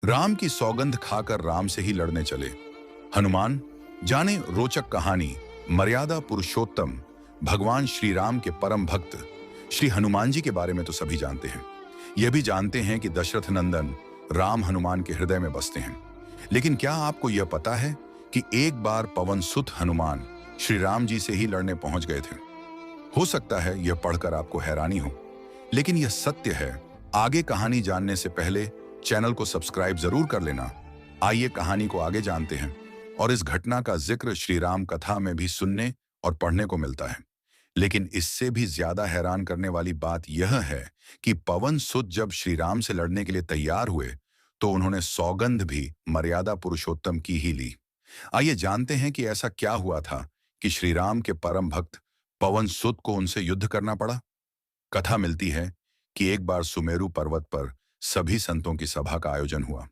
राम की सौगंध खाकर राम से ही लड़ने चले हनुमान। जाने रोचक कहानी। मर्यादा पुरुषोत्तम भगवान श्री राम के परम भक्त श्री हनुमान जी के बारे में तो सभी जानते हैं। यह भी जानते हैं कि दशरथ नंदन राम हनुमान के हृदय में बसते हैं। लेकिन क्या आपको यह पता है कि एक बार पवन सुत हनुमान श्री राम जी से ही लड़ने पहुंच गए थे। हो सकता है यह पढ़कर आपको हैरानी हो, लेकिन यह सत्य है। आगे कहानी जानने से पहले चैनल को सब्सक्राइब जरूर कर लेना। आइए कहानी को आगे जानते हैं। और इस घटना का जिक्र श्री राम कथा में भी सुनने और पढ़ने को मिलता है। लेकिन इससे भी ज्यादा हैरान करने वाली बात यह है कि पवन सुत जब श्री राम से लड़ने के लिए तैयार हुए तो उन्होंने सौगंध भी मर्यादा पुरुषोत्तम की ही ली। आइए जानते हैं कि ऐसा क्या हुआ था कि श्री राम के परम भक्त पवन सुत को उनसे युद्ध करना पड़ा। कथा मिलती है कि एक बार सुमेरु पर्वत पर सभी संतों की सभा का आयोजन हुआ।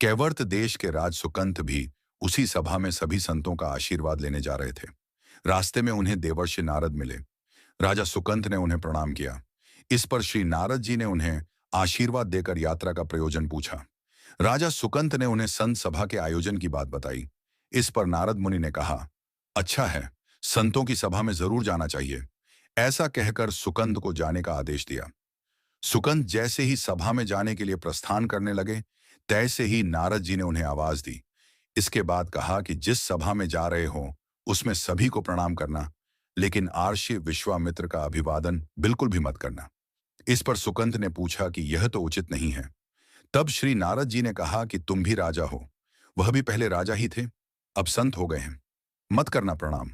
कैवर्त देश के राज सुकंत भी उसी सभा में सभी संतों का आशीर्वाद लेने जा रहे थे। रास्ते में उन्हें देवर्षि नारद मिले। राजा सुकंत ने उन्हें प्रणाम किया। इस पर श्री नारद जी ने उन्हें आशीर्वाद देकर यात्रा का प्रयोजन पूछा। राजा सुकंत ने उन्हें संत सभा के आयोजन की बात बताई। इस पर नारद मुनि ने कहा, अच्छा है, संतों की सभा में जरूर जाना चाहिए। ऐसा कहकर सुकंत को जाने का आदेश दिया। सुकंत जैसे ही सभा में जाने के लिए प्रस्थान करने लगे, तैसे ही नारद जी ने उन्हें आवाज दी। इसके बाद कहा कि जिस सभा में जा रहे हो उसमें सभी को प्रणाम करना, लेकिन आर्षि विश्वामित्र का अभिवादन बिल्कुल भी मत करना। इस पर सुकंत ने पूछा कि यह तो उचित नहीं है। तब श्री नारद जी ने कहा कि तुम भी राजा हो, वह भी पहले राजा ही थे, अब संत हो गए हैं, मत करना प्रणाम।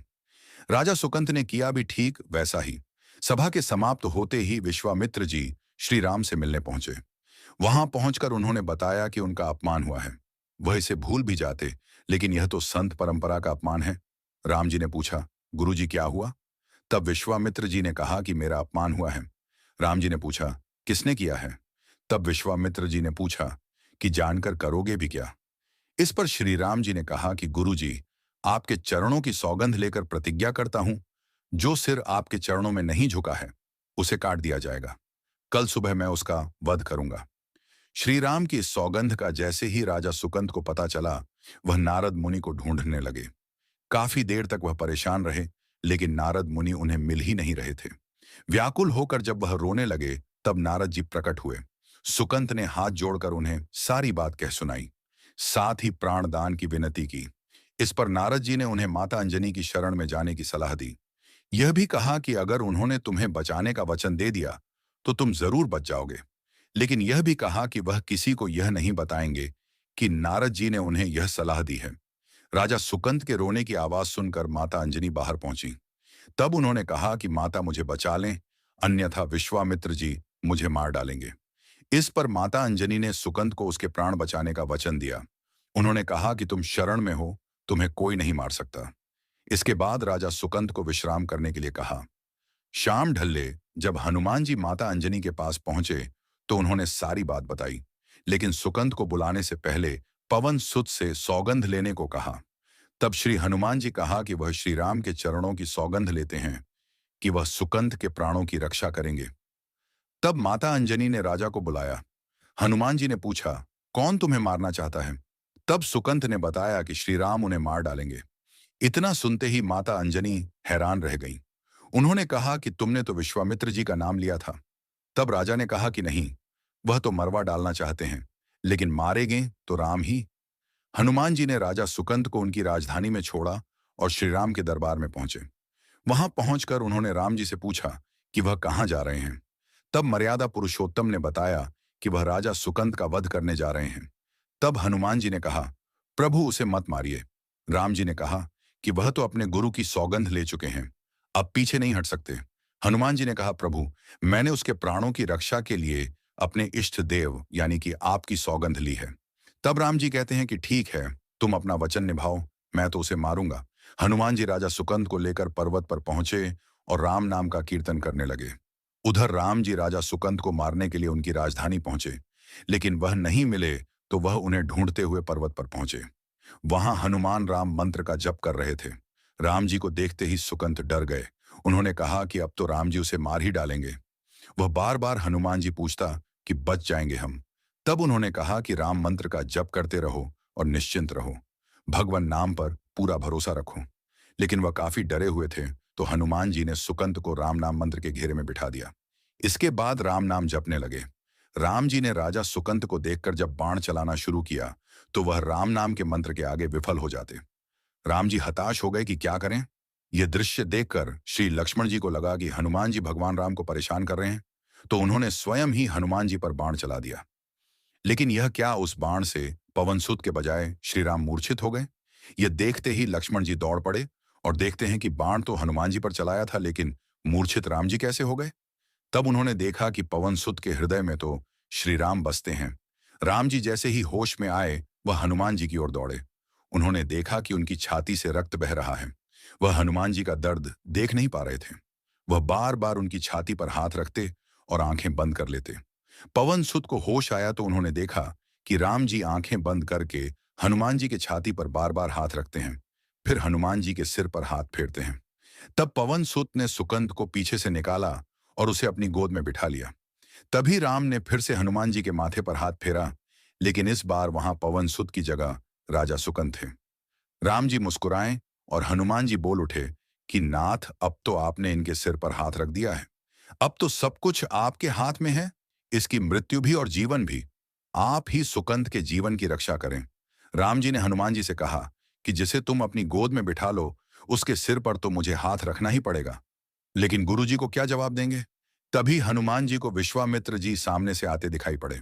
राजा सुकंत ने किया भी ठीक वैसा ही। सभा के समाप्त होते ही विश्वामित्र जी श्री राम से मिलने पहुंचे। वहां पहुंचकर उन्होंने बताया कि उनका अपमान हुआ है। वह इसे भूल भी जाते, लेकिन यह तो संत परंपरा का अपमान है। राम जी ने पूछा, गुरुजी क्या हुआ? तब विश्वामित्र जी ने कहा कि मेरा अपमान हुआ है। राम जी ने पूछा, किसने किया है? तब विश्वामित्र जी ने पूछा कि जानकर करोगे भी क्या? इस पर श्री राम जी ने कहा कि गुरुजी, आपके चरणों की सौगंध लेकर प्रतिज्ञा करता हूं, जो सिर आपके चरणों में नहीं झुका है उसे काट दिया जाएगा। कल सुबह मैं उसका वध करूंगा। श्री राम की इस सौगंध का जैसे ही राजा सुकंत को पता चला, वह नारद मुनि को ढूंढने लगे। काफी देर तक वह परेशान रहे, लेकिन नारद मुनि उन्हें मिल ही नहीं रहे थे। व्याकुल होकर जब वह रोने लगे, तब नारद जी प्रकट हुए। सुकंत ने हाथ जोड़कर उन्हें सारी बात कह सुनाई, साथ ही प्राणदान की विनती की। इस पर नारद जी ने उन्हें माता अंजनी की शरण में जाने की सलाह दी। यह भी कहा कि अगर उन्होंने तुम्हें बचाने का वचन दे दिया तो तुम जरूर बच जाओगे। लेकिन यह भी कहा कि वह किसी को यह नहीं बताएंगे कि नारद जी ने उन्हें यह सलाह दी है। राजा सुकंत के रोने की आवाज सुनकर माता अंजनी बाहर पहुंची। तब उन्होंने कहा कि माता मुझे बचा लें, अन्यथा विश्वामित्र जी मुझे मार डालेंगे। इस पर माता अंजनी ने सुकंत को उसके प्राण बचाने का वचन दिया। उन्होंने कहा कि तुम शरण में हो, तुम्हें कोई नहीं मार सकता। इसके बाद राजा सुकंत को विश्राम करने के लिए कहा। शाम ढलने जब हनुमान जी माता अंजनी के पास पहुंचे तो उन्होंने सारी बात बताई, लेकिन सुकंत को बुलाने से पहले पवन सुत से सौगंध लेने को कहा। तब श्री हनुमान जी कहा कि वह श्री राम के चरणों की सौगंध लेते हैं कि वह सुकंत के प्राणों की रक्षा करेंगे। तब माता अंजनी ने राजा को बुलाया। हनुमान जी ने पूछा, कौन तुम्हें मारना चाहता है? तब सुकंत ने बताया कि श्री राम उन्हें मार डालेंगे। इतना सुनते ही माता अंजनी हैरान रह गईं। उन्होंने कहा कि तुमने तो विश्वामित्र जी का नाम लिया था। तब राजा ने कहा कि नहीं, वह तो मरवा डालना चाहते हैं, लेकिन मारेंगे तो राम ही। हनुमान जी ने राजा सुकंत को उनकी राजधानी में छोड़ा और श्री राम के दरबार में पहुंचे। वहां पहुंचकर उन्होंने राम जी से पूछा कि वह कहां जा रहे हैं। तब मर्यादा पुरुषोत्तम ने बताया कि वह राजा सुकंत का वध करने जा रहे हैं। तब हनुमान जी ने कहा, प्रभु उसे मत मारिए। राम जी ने कहा कि वह तो अपने गुरु की सौगंध ले चुके हैं, अब पीछे नहीं हट सकते। हनुमान जी ने कहा, प्रभु मैंने उसके प्राणों की रक्षा के लिए अपने इष्ट देव यानी कि आपकी सौगंध ली है। तब राम जी कहते हैं कि ठीक है, तुम अपना वचन निभाओ, मैं तो उसे मारूंगा। हनुमान जी राजा सुकंद को लेकर पर्वत पर पहुंचे और राम नाम का कीर्तन करने लगे। उधर राम जी राजा सुकंद को मारने के लिए उनकी राजधानी पहुंचे, लेकिन वह नहीं मिले तो वह उन्हें ढूंढते हुए पर्वत पर पहुंचे। वहां हनुमान राम मंत्र का जप कर रहे थे। राम जी को देखते ही सुकंद डर गए। उन्होंने कहा कि अब तो राम जी उसे मार ही डालेंगे। वह बार बार हनुमान जी पूछता कि बच जाएंगे हम। तब उन्होंने कहा कि राम मंत्र का जप करते रहो और निश्चिंत रहो, भगवान नाम पर पूरा भरोसा रखो। लेकिन वह काफी डरे हुए थे, तो हनुमान जी ने सुकंत को राम नाम मंत्र के घेरे में बिठा दिया। इसके बाद राम नाम जपने लगे। राम जी ने राजा सुकंत को देखकर जब बाण चलाना शुरू किया, तो वह राम नाम के मंत्र के आगे विफल हो जाते। राम जी हताश हो गए कि क्या करें। यह दृश्य देखकर श्री लक्ष्मण जी को लगा कि हनुमान जी भगवान राम को परेशान कर रहे हैं, तो उन्होंने स्वयं ही हनुमान जी पर बाण चला दिया। लेकिन यह क्या, उस बाण से पवनसुत के बजाय श्री राम मूर्छित हो गए। यह देखते ही लक्ष्मण जी दौड़ पड़े और देखते हैं कि बाण तो हनुमान जी पर चलाया था, लेकिन मूर्छित राम जी कैसे हो गए। तब उन्होंने देखा कि पवनसुत के हृदय में तो श्री राम बसते हैं। राम जी जैसे ही होश में आए, वह हनुमान जी की ओर दौड़े। उन्होंने देखा कि उनकी छाती से रक्त बह रहा है। वह हनुमान जी का दर्द देख नहीं पा रहे थे। वह बार बार उनकी छाती पर हाथ रखते और आंखें बंद कर लेते। पवन सुत को होश आया तो उन्होंने देखा कि राम जी आंखें बंद करके हनुमान जी के छाती पर बार बार हाथ रखते हैं, फिर हनुमान जी के सिर पर हाथ फेरते हैं। तब पवन सुत ने सुकंद को पीछे से निकाला और उसे अपनी गोद में बिठा लिया। तभी राम ने फिर से हनुमान जी के माथे पर हाथ फेरा, लेकिन इस बार वहां पवन सुत की जगह राजा सुकंद थे। राम जी मुस्कुराए और हनुमान जी बोल उठे कि नाथ, अब तो आपने इनके सिर पर हाथ रख दिया है। अब तो सब कुछ आपके हाथ में है, इसकी मृत्यु भी और जीवन भी। आप ही सुकंद के जीवन की रक्षा करें। राम जी ने हनुमान जी से कहा कि जिसे तुम अपनी गोद में बिठा लो, उसके सिर पर तो मुझे हाथ रखना ही पड़ेगा। लेकिन गुरु जी को क्या जवाब देंगे। तभी हनुमान जी को विश्वामित्र जी सामने से आते दिखाई पड़े।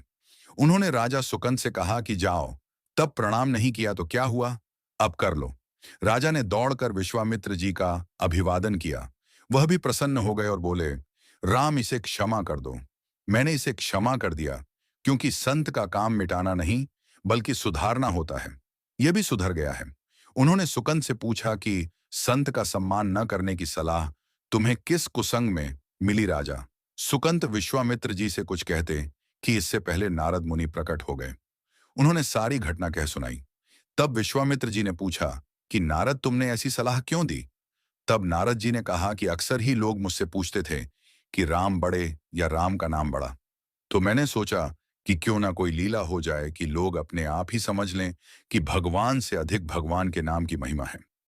उन्होंने राजा सुकंद से कहा कि जाओ, तब प्रणाम नहीं किया तो क्या हुआ, अब कर लो। राजा ने दौड़कर विश्वामित्र जी का अभिवादन किया। वह भी प्रसन्न हो गए और बोले, राम, इसे क्षमा कर दो। मैंने इसे क्षमा कर दिया, क्योंकि संत का काम मिटाना नहीं बल्कि सुधारना होता है। यह भी सुधर गया है। उन्होंने सुकंद से पूछा कि संत का सम्मान न करने की सलाह तुम्हें किस कुसंग में मिली राजा। सुकंत विश्वामित्र जी से कुछ कहते कि इससे पहले नारद मुनि प्रकट हो गए। उन्होंने सारी घटना कह सुनाई। तब विश्वामित्र जी ने पूछा कि नारद, तुमने ऐसी सलाह क्यों दी। तब नारद जी ने कहा कि अक्सर ही लोग मुझसे पूछते थे कि राम बड़े या राम का नाम बड़ा, तो मैंने सोचा कि क्यों ना कोई लीला हो जाए कि लोग अपने आप ही समझ लें कि भगवान से अधिक भगवान के नाम की महिमा है।